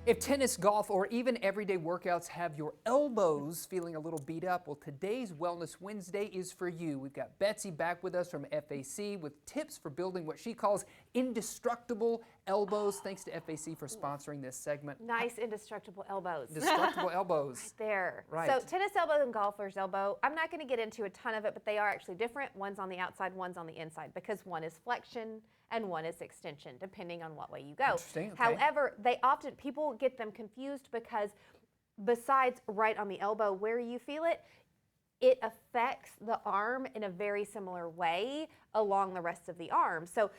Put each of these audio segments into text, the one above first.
If tennis, golf, or even everyday workouts have your elbows feeling a little beat up, well, today's Wellness Wednesday is for you. We've got Betsy back with us from FAC with tips for building what she calls indestructible elbows. Thanks to FAC for sponsoring this segment. Nice indestructible elbows. Indestructible elbows. Right there. Right. So tennis elbow and golfer's elbow, I'm not going to get into a ton of it, but they are actually different. One's on the outside, one's on the inside, because one is flexion and one is extension, depending on what way you go. Interesting, okay. However, people get them confused because besides right on the elbow where you feel it, it affects the arm in a very similar way along the rest of the arm. So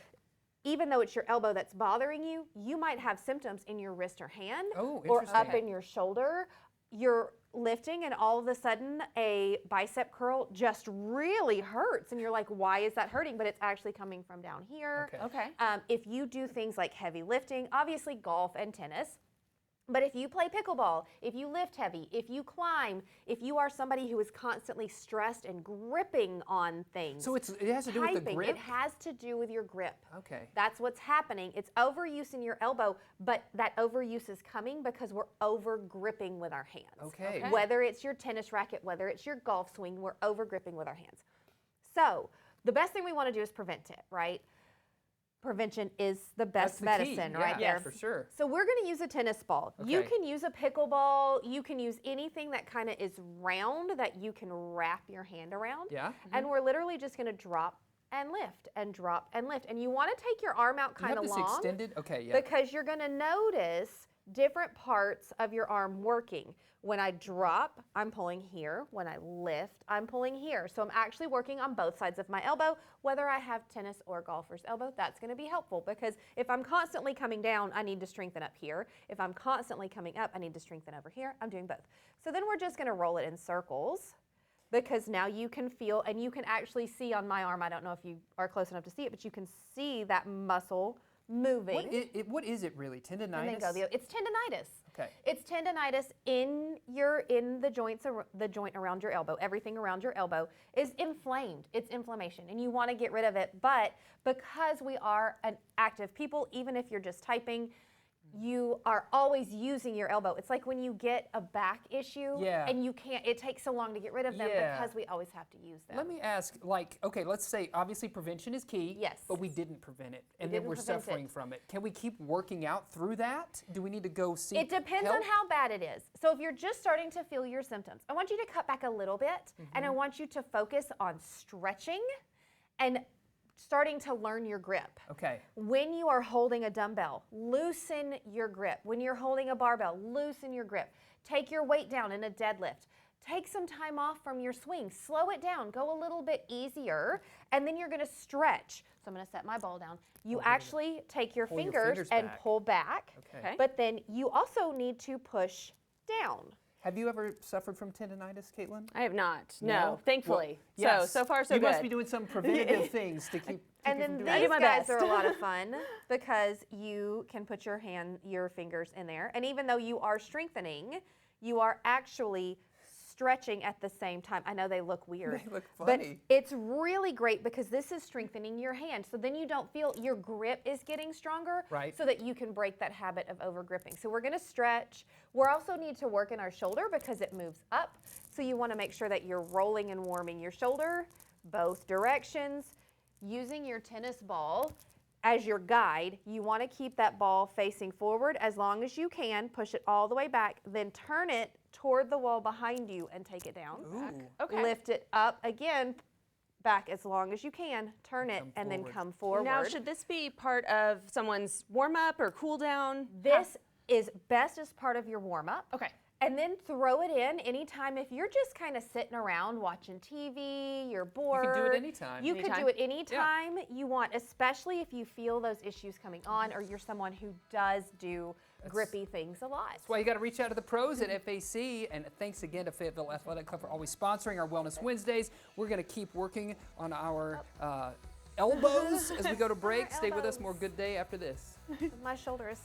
even though it's your elbow that's bothering you, you might have symptoms in your wrist or hand or up in your shoulder. You're lifting and all of a sudden a bicep curl just really hurts and you're like, why is that hurting? But it's actually coming from down here. Okay. If you do things like heavy lifting, obviously golf and tennis, but if you play pickleball, if you lift heavy, if you climb, if you are somebody who is constantly stressed and gripping on things. So it has to do with the grip? It has to do with your grip. Okay. That's what's happening. It's overuse in your elbow, but that overuse is coming because we're over gripping with our hands. Okay. Whether it's your tennis racket, whether it's your golf swing, we're over gripping with our hands. So the best thing we want to do is prevent it, right? Prevention is the best medicine, right there. Yeah, for sure. So we're going to use a tennis ball. Okay. You can use a pickleball. You can use anything that kind of is round that you can wrap your hand around. Yeah. And we're literally just going to drop and lift and drop and lift. And you want to take your arm out kind of long. You have this extended? Okay, yeah. Because you're going to notice different parts of your arm working. When I drop, I'm pulling here. When I lift, I'm pulling here. So I'm actually working on both sides of my elbow, whether I have tennis or golfer's elbow. That's going to be helpful because if I'm constantly coming down, I need to strengthen up here. If I'm constantly coming up, I need to strengthen over here. I'm doing both. So then we're just going to roll it in circles because now you can feel and you can actually see on my arm, I don't know if you are close enough to see it, but you can see that muscle moving. What is it really? Tendinitis? And then go it's tendinitis. Okay. It's tendinitis in the joints, the joint around your elbow. Everything around your elbow is inflamed. It's inflammation, and you want to get rid of it. But because we are an active people, even if you're just typing, you are always using your elbow. It's like when you get a back issue and you can't, it takes so long to get rid of them because we always have to use them. Let me ask, okay, let's say obviously prevention is key, but we didn't prevent it, and then we're suffering from it. Can we keep working out through that? Do we need to go seek It depends on how bad it is. So if you're just starting to feel your symptoms, I want you to cut back a little bit, and I want you to focus on stretching and starting to learn your grip. Okay. When you are holding a dumbbell, loosen your grip. When you're holding a barbell, loosen your grip. Take your weight down in a deadlift. Take some time off from your swing. Slow it down. Go a little bit easier, and then you're going to stretch. So I'm going to set my ball down. You actually take your fingers and pull back, but then you also need to push down. Have you ever suffered from tendinitis, Caitlin? I have not. No, thankfully. Well, so far so you good. You must be doing some preventative things to keep. And then these guys are a lot of fun because you can put your fingers in there, and even though you are strengthening, you are actually stretching at the same time. I know they look weird. They look funny. But it's really great because this is strengthening your hand. So then you don't feel your grip is getting stronger so that you can break that habit of over gripping. So we're going to stretch. We also need to work in our shoulder because it moves up. So you want to make sure that you're rolling and warming your shoulder, both directions. Using your tennis ball as your guide, you want to keep that ball facing forward as long as you can. Push it all the way back, then turn it toward the wall behind you and take it down. Okay. Lift it up again, back as long as you can. Turn it and then come forward. Now, should this be part of someone's warm-up or cool-down? This is best as part of your warm-up. Okay. And then throw it in anytime. If you're just kind of sitting around watching TV, you're bored. You can do it anytime. You could do it anytime you want, especially if you feel those issues coming on or you're someone who does do grippy things a lot. That's why you got to reach out to the pros at FAC. And thanks again to Fayetteville Athletic Club for always sponsoring our Wellness Wednesdays. We're going to keep working on our elbows as we go to break. Stay with us. More Good Day after this. My shoulder is